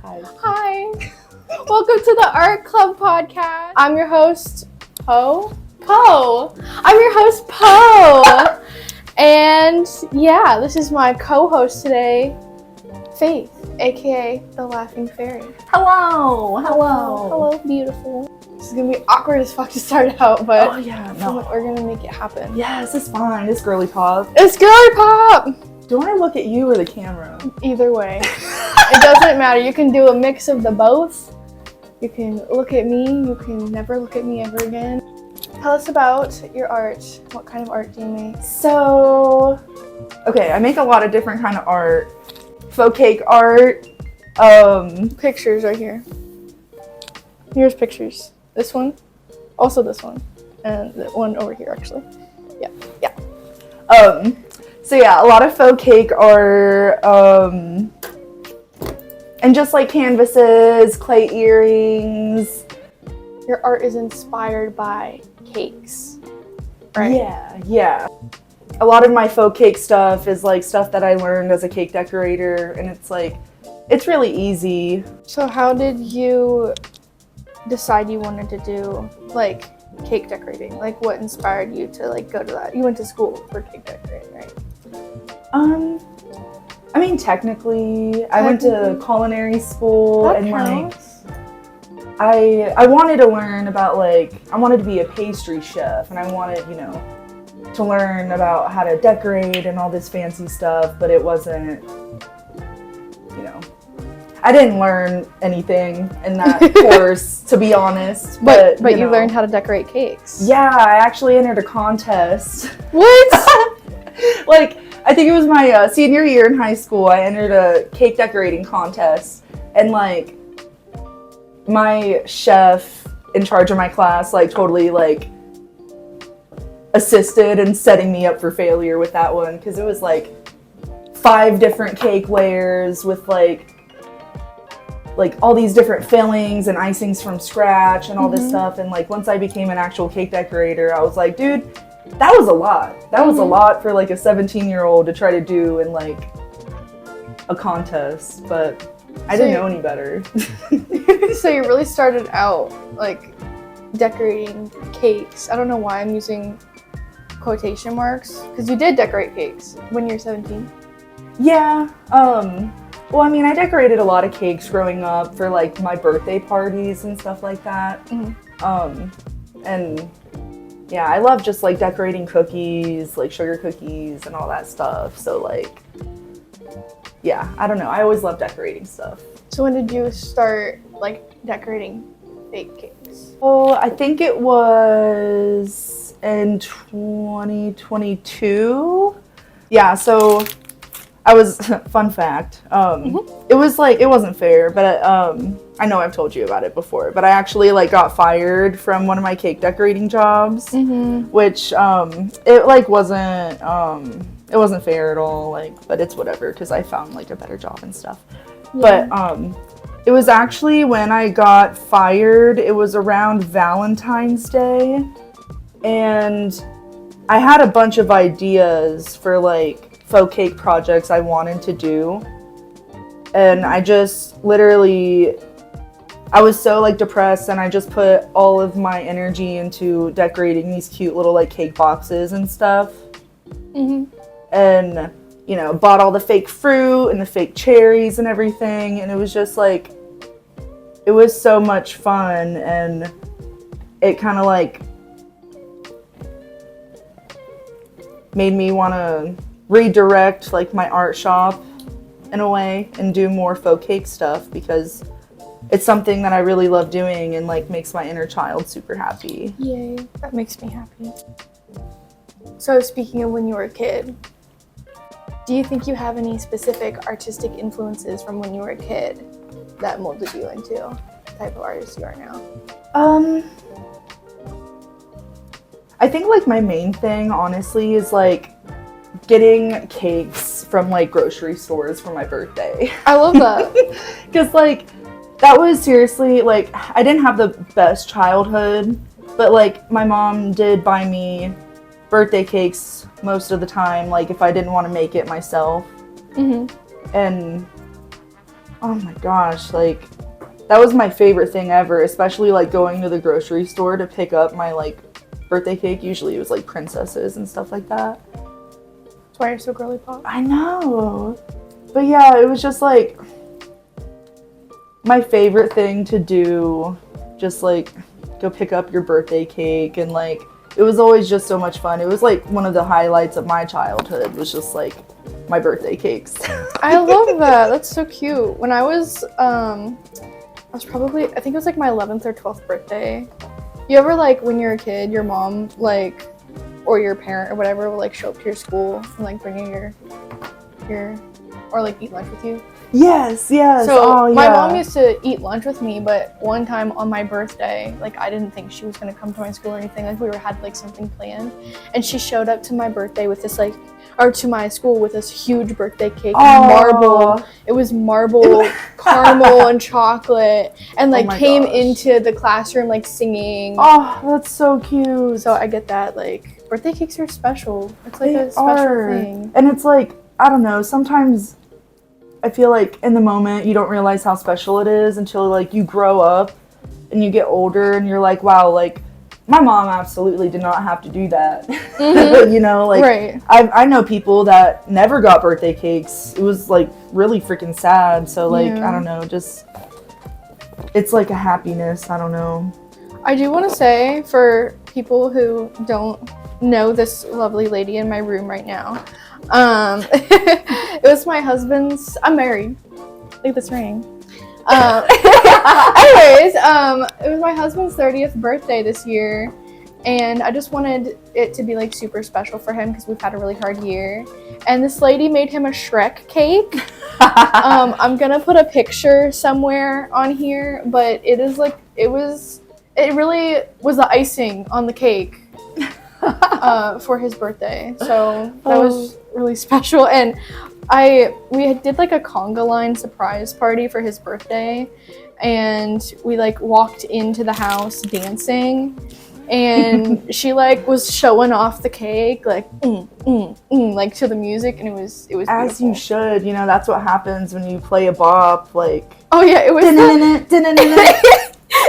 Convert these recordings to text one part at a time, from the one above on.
Hi. Welcome to the Art Club podcast. I'm your host, Poe. I'm your host, Poe. And yeah, this is my co-host today, Faith, aka the Laughing Fairy. Hello, beautiful. This is gonna be awkward as fuck to start out, but we're gonna make it happen. Yes, it's fine. It's girly pop. It's girly pop! Do I look at you or the camera? Either way. It doesn't matter. You can do a mix of the both. You can look at me. You can never look at me ever again. Tell us about your art. What kind of art do you make? So, okay, I make a lot of different kind of art. Faux cake art. Pictures right here. Here's pictures. This one. Also this one. And the one over here, actually. Yeah. So yeah, a lot of faux cake art, and just like canvases, clay earrings. Your art is inspired by cakes, right? Yeah. A lot of my faux cake stuff is like stuff that I learned as a cake decorator, and it's really easy. So how did you decide you wanted to do like cake decorating? Like what inspired you to like go to that? You went to school for cake decorating, right? I mean, technically, I went to culinary school That and counts. I wanted to learn about I wanted to be a pastry chef, and I wanted, to learn about how to decorate and all this fancy stuff, but it wasn't, I didn't learn anything in that course, to be honest. But you learned how to decorate cakes. Yeah, I actually entered a contest. What? I think it was my senior year in high school. I entered a cake decorating contest, and my chef in charge of my class totally assisted in setting me up for failure with that one, because it was 5 different cake layers with all these different fillings and icings from scratch and all this stuff. And once I became an actual cake decorator, I was like, dude, that was a lot. That was a lot for a 17-year-old to try to do in a contest, but I didn't know any better. So you really started out decorating cakes. I don't know why I'm using quotation marks, because you did decorate cakes when you were 17. Yeah. Well, I mean, I decorated a lot of cakes growing up for my birthday parties and stuff like that. And yeah, I love just decorating cookies, sugar cookies and all that stuff. So yeah, I don't know. I always love decorating stuff. So when did you start decorating fake cakes? Oh, I think it was in 2022. Yeah, so I was, fun fact, it was it wasn't fair, but I know I've told you about it before, but I actually got fired from one of my cake decorating jobs, which it wasn't fair at all, but it's whatever, because I found a better job and stuff. Yeah. But it was actually when I got fired, it was around Valentine's Day, and I had a bunch of ideas for faux cake projects I wanted to do, and I just I was so depressed, and I just put all of my energy into decorating these cute little cake boxes and stuff. And bought all the fake fruit and the fake cherries and everything, and it was just it was so much fun, and it kind of made me want to redirect my art shop in a way and do more faux cake stuff, because it's something that I really love doing and makes my inner child super happy. Yay, that makes me happy. So speaking of when you were a kid, do you think you have any specific artistic influences from when you were a kid that molded you into the type of artist you are now? I think my main thing honestly is getting cakes from grocery stores for my birthday. I love that. Because that was seriously I didn't have the best childhood, but my mom did buy me birthday cakes most of the time, if I didn't want to make it myself. And Oh my gosh, like, that was my favorite thing ever, especially, like, going to the grocery store to pick up my, like, birthday cake. Usually it was, like, princesses and stuff like that. That's why you're so girly pop. I know. But yeah, it was just, like, my favorite thing to do, just, like, go pick up your birthday cake, and, like, it was always just so much fun. It was, like, one of the highlights of my childhood was just, like, my birthday cakes. I love that. That's so cute. When I was probably, I think it was, like, my 11th or 12th birthday. You ever, like, when you're a kid, your mom, like, or your parent or whatever will, like, show up to your school and, like, bring you your or, like, eat lunch with you? Yes. So my mom used to eat lunch with me, but one time on my birthday, like, I didn't think she was gonna come to my school or anything. Like, we had like something planned, and she showed up to my birthday with this to my school with this huge birthday cake, marble. It was marble, caramel and chocolate, and like came into the classroom like singing. Oh, that's so cute. So I get that, like, birthday cakes are special. It's like a special thing. And it's like, I don't know, sometimes I feel like in the moment you don't realize how special it is until like you grow up and you get older and you're like, wow, like my mom absolutely did not have to do that. You know, like right. I know people that never got birthday cakes. It was like really freaking sad. So like, I don't know, just it's like a happiness. I don't know. I do want to say, for people who don't know this lovely lady in my room right now, it was my husband's, I'm married, look at this ring. Anyways, it was my husband's 30th birthday this year, and I just wanted it to be like super special for him because we've had a really hard year. And this lady made him a Shrek cake. I'm gonna put a picture somewhere on here, but it really was the icing on the cake for his birthday. So that was really special. And we did like a conga line surprise party for his birthday, and we like walked into the house dancing, and she like was showing off the cake like like to the music, and it was as beautiful. You should, you know, that's what happens when you play a bop, like it was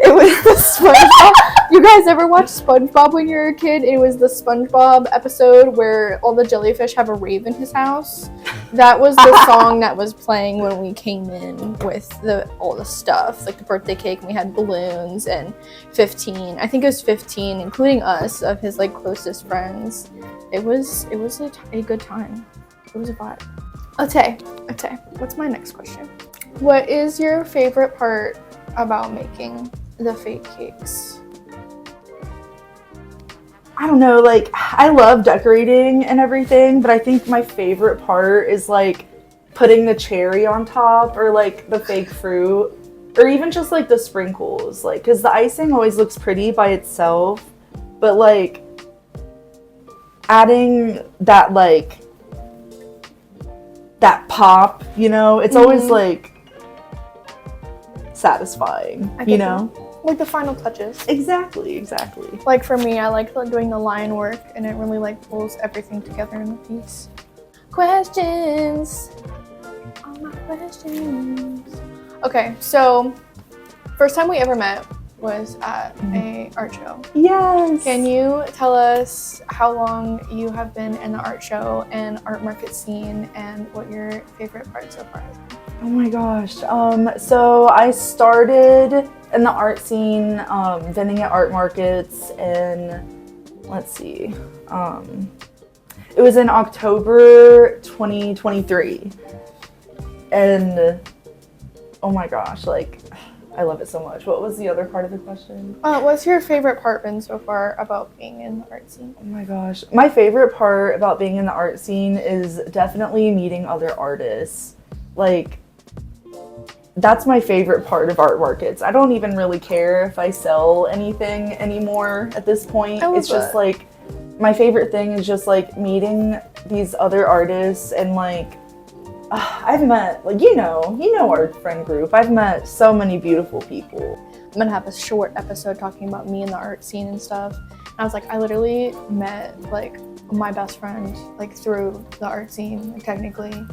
it was the SpongeBob. You guys ever watch SpongeBob when you were a kid? It was the SpongeBob episode where all the jellyfish have a rave in his house. That was the song that was playing when we came in with all the stuff, like the birthday cake, and we had balloons, and 15. I think it was 15, including us, of his like closest friends. It was a good time. It was a vibe. Okay. What's my next question? What is your favorite part about making the fake cakes? I don't know, like, I love decorating and everything, but I think my favorite part is like putting the cherry on top, or like the fake fruit, or even just like the sprinkles, like, because the icing always looks pretty by itself, but like adding that, like, that pop, you know, it's always like satisfying, you know? Like the final touches. Exactly. Like for me, I like doing the line work, and it really like pulls everything together in a piece. Questions. All my questions. Okay, so first time we ever met was at a art show. Yes. Can you tell us how long you have been in the art show and art market scene, and what your favorite part so far has been? Oh my gosh. So I started in the art scene, vending at art markets in, let's see, it was in October 2023. And oh my gosh, like, I love it so much. What was the other part of the question? What's your favorite part been so far about being in the art scene? Oh my gosh. My favorite part about being in the art scene is definitely meeting other artists. Like, that's my favorite part of art markets. I don't even really care if I sell anything anymore at this point. It's just like, my favorite thing is just like meeting these other artists, and like, I've met, like, you know our friend group. I've met so many beautiful people. I'm gonna have a short episode talking about me in the art scene and stuff. And I was like, I literally met like my best friend like through the art scene, technically,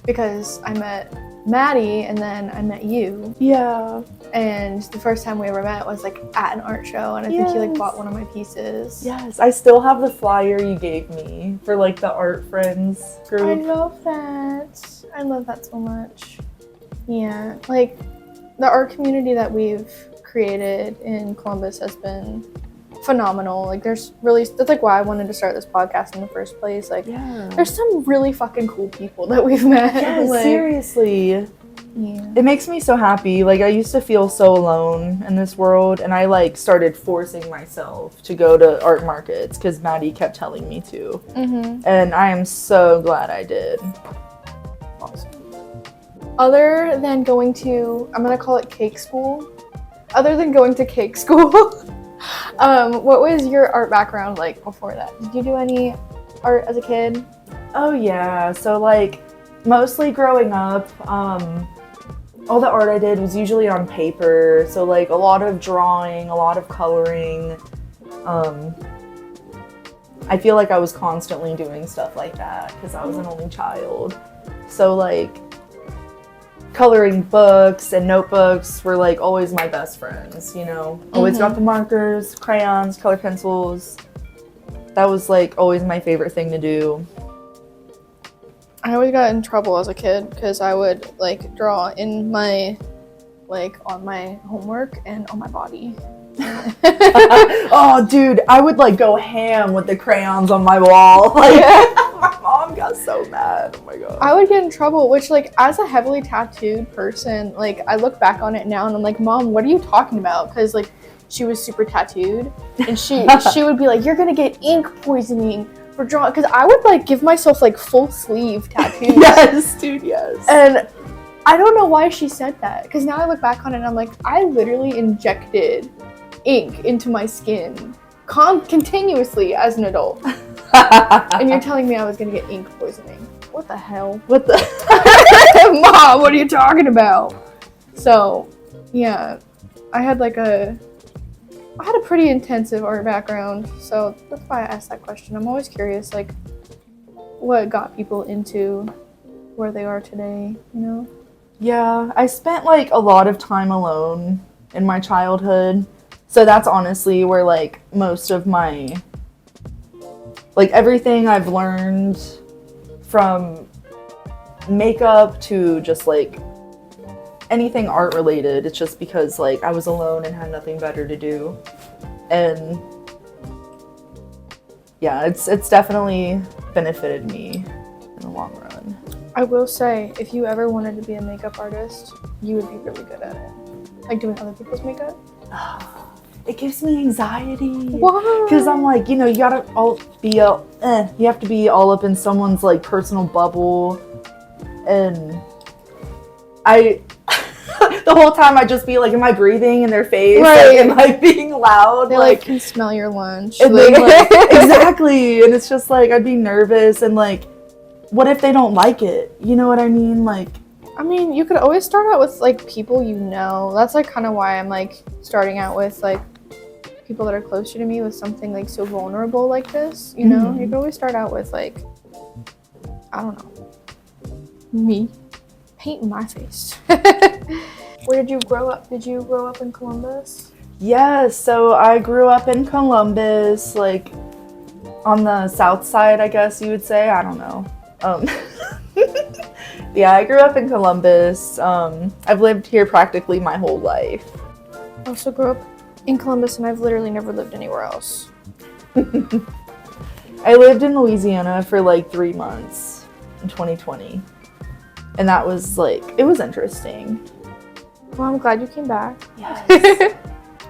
because I met Maddie, and then I met you. Yeah. And the first time we ever met was like at an art show, and I think you like bought one of my pieces. Yes, I still have the flyer you gave me for like the Art Friends group. I love that. I love that so much. Yeah, like the art community that we've created in Columbus has been phenomenal. Like that's like why I wanted to start this podcast in the first place. Like there's some really fucking cool people that we've met. Yes, like, seriously. Yeah. It makes me so happy. Like I used to feel so alone in this world, and I like started forcing myself to go to art markets because Maddie kept telling me to. And I am so glad I did. Awesome. Other than going to, I'm gonna call it cake school. Other than going to cake school, what was your art background like before that? Did you do any art as a kid? Oh yeah, so like mostly growing up, all the art I did was usually on paper, so like a lot of drawing, a lot of coloring. I feel like I was constantly doing stuff like that because I was an only child. So like coloring books and notebooks were like always my best friends, you know? Always got the markers, crayons, color pencils. That was like always my favorite thing to do. I always got in trouble as a kid because I would like draw in my, like on my homework and on my body. Oh dude, I would like go ham with the crayons on my wall. Like my mom got so mad. Oh my god. I would get in trouble, which like as a heavily tattooed person, like I look back on it now and I'm like, Mom, what are you talking about? Because like she was super tattooed and she would be like, you're gonna get ink poisoning for drawing, because I would like give myself like full sleeve tattoos. Yes, dude, yes. And I don't know why she said that, because now I look back on it and I'm like, I literally injected ink into my skin continuously as an adult. And you're telling me I was gonna get ink poisoning. What the hell? What the? Mom, what are you talking about? So, yeah, I had a pretty intensive art background, so that's why I asked that question. I'm always curious, like, what got people into where they are today, you know? Yeah, I spent, like, a lot of time alone in my childhood, so that's honestly where, like, most of my, like, everything I've learned from makeup to just, like, anything art related, it's just because, like, I was alone and had nothing better to do. And yeah, it's definitely benefited me in the long run. I will say, if you ever wanted to be a makeup artist, you would be really good at it. Like doing other people's makeup. It gives me anxiety. Why? Because I'm like, you know, you have to be all up in someone's like personal bubble, and the whole time I'd just be like, am I breathing in their face? Right. Like, am I being loud? They like can smell your lunch. And exactly. And it's just like, I'd be nervous and like, what if they don't like it? You know what I mean? Like, I mean, you could always start out with like people you know. That's like kind of why I'm like starting out with like people that are closer to me with something like so vulnerable like this. You know, you could always start out with like, I don't know, me painting my face. Where did you grow up? Did you grow up in Columbus? yes, so I grew up in Columbus, like on the south side, I guess you would say. I don't know. Yeah, I grew up in Columbus. I've lived here practically my whole life. I also grew up in Columbus, and I've literally never lived anywhere else. I lived in Louisiana for like 3 months in 2020. And that was like, it was interesting. Well, I'm glad you came back. Yes.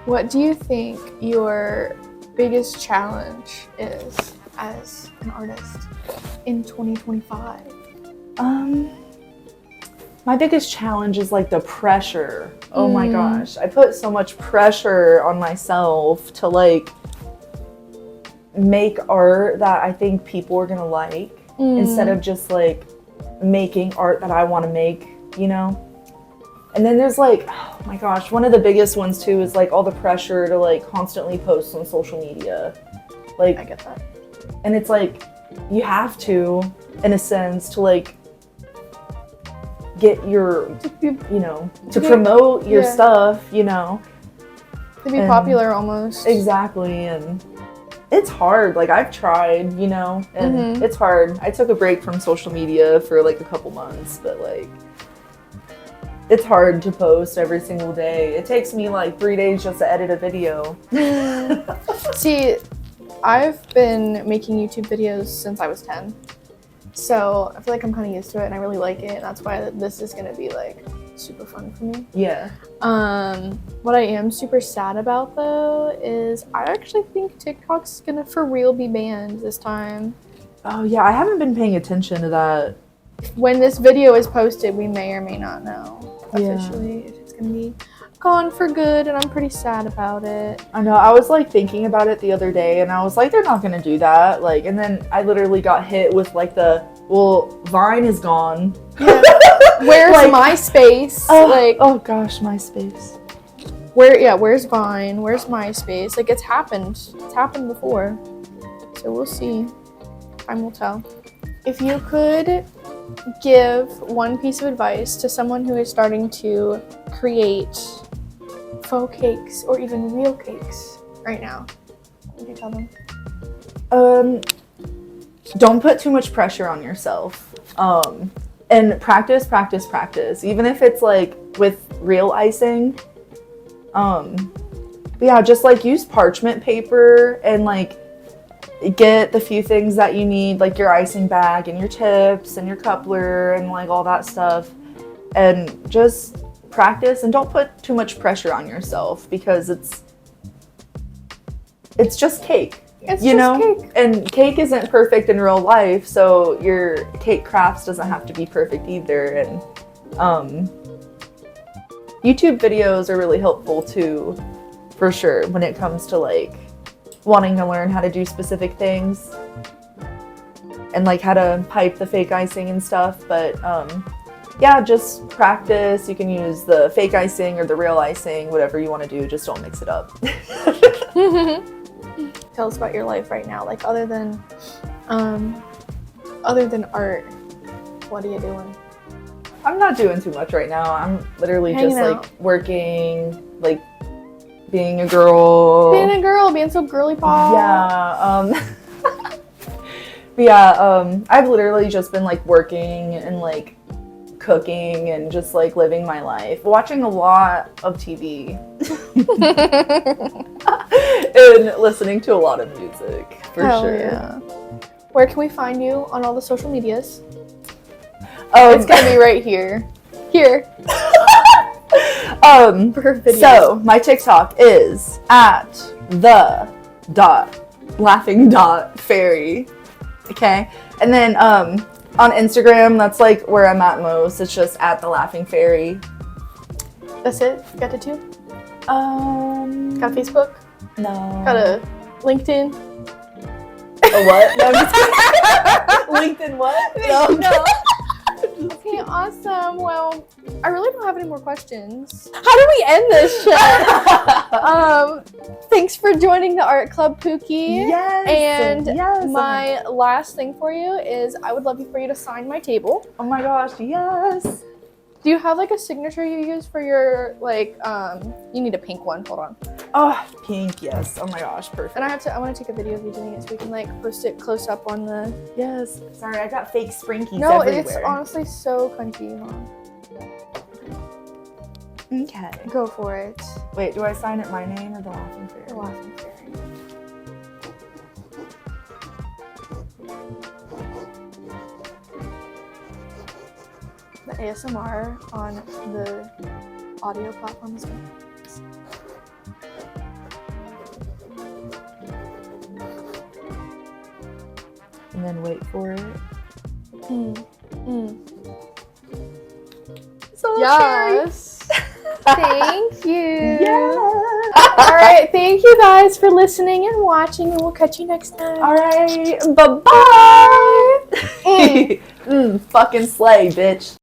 What do you think your biggest challenge is as an artist in 2025? My biggest challenge is like the pressure. Oh my gosh. I put so much pressure on myself to like make art that I think people are gonna like instead of just like making art that I want to make, you know? And then there's like, oh my gosh, one of the biggest ones too is like all the pressure to like constantly post on social media. Like, I get that. and it's like, you have to, in a sense, to like get your, to promote your stuff, To be popular almost. Exactly, and it's hard. Like, I've tried, and it's hard. I took a break from social media for like a couple months, but like, it's hard to post every single day. It takes me like 3 days just to edit a video. See, I've been making YouTube videos since I was 10. So I feel like I'm kind of used to it and I really like it. And that's why this is going to be like super fun for me. Yeah. What I am super sad about though is I actually think TikTok's going to for real be banned this time. Oh yeah, I haven't been paying attention to that. When this video is posted, we may or may not know officially if it's going to be gone for good, and I'm pretty sad about it. I know. I was like thinking about it the other day, and I was like, they're not gonna do that. Like, and then I literally got hit with like Vine is gone. Yeah. Where's MySpace? Oh gosh, MySpace. Where's Vine? Where's MySpace? Like, it's happened. It's happened before. So we'll see. Time will tell. If you could give one piece of advice to someone who is starting to create faux cakes or even real cakes right now, what would you tell them? Don't put too much pressure on yourself. And practice. Even if it's like with real icing. Yeah, just like use parchment paper and like get the few things that you need, like your icing bag and your tips and your coupler and like all that stuff, and just practice and don't put too much pressure on yourself because it's just cake. It's just cake. And cake isn't perfect in real life, so your cake crafts doesn't have to be perfect either. And YouTube videos are really helpful too, for sure, when it comes to like wanting to learn how to do specific things and like how to pipe the fake icing and stuff. But yeah, just practice. You can use the fake icing or the real icing, whatever you want to do, just don't mix it up. Tell us about your life right now, like other than art, what are you doing? I'm not doing too much right now. I'm literally Hanging just out. like working, like being a girl. Being so girly pop. Yeah. But yeah, I've literally just been like working and like cooking and just like living my life, watching a lot of TV and listening to a lot of music, for sure. Yeah. Where can we find you on all the social medias? It's It's gonna be right here. Here. So my TikTok is at @the.laughing.fairy. Okay. And then on Instagram, that's like where I'm at most. It's just @the.laughing.fairy. That's it? Got to 2? Got a Facebook? No. Got a LinkedIn? A what? No, I'm just kidding. LinkedIn what? No. Okay, awesome. Well, I really don't have any more questions. How do we end this show? Thanks for joining the art club, Pookie. Yes. And yes. my last thing for you is I would love for you to sign my table. Oh my gosh, yes. Do you have like a signature you use for your like you need a pink one. Hold on. Oh, pink, yes. Oh my gosh, perfect. And I want to take a video of you doing it so we can like post it close up on the. Yes. Sorry, I got fake sprinkies No, everywhere. it's honestly so crunchy. Hold on. Okay. Go for it. Wait, do I sign it my name or the Laughing Fairy? The Laughing Fairy. The ASMR on the audio platform is good. And then wait for it. So Yes. Thank you. Yeah. All right. Thank you guys for listening and watching, and we'll catch you next time. All right. Bye-bye. Fucking slay, bitch.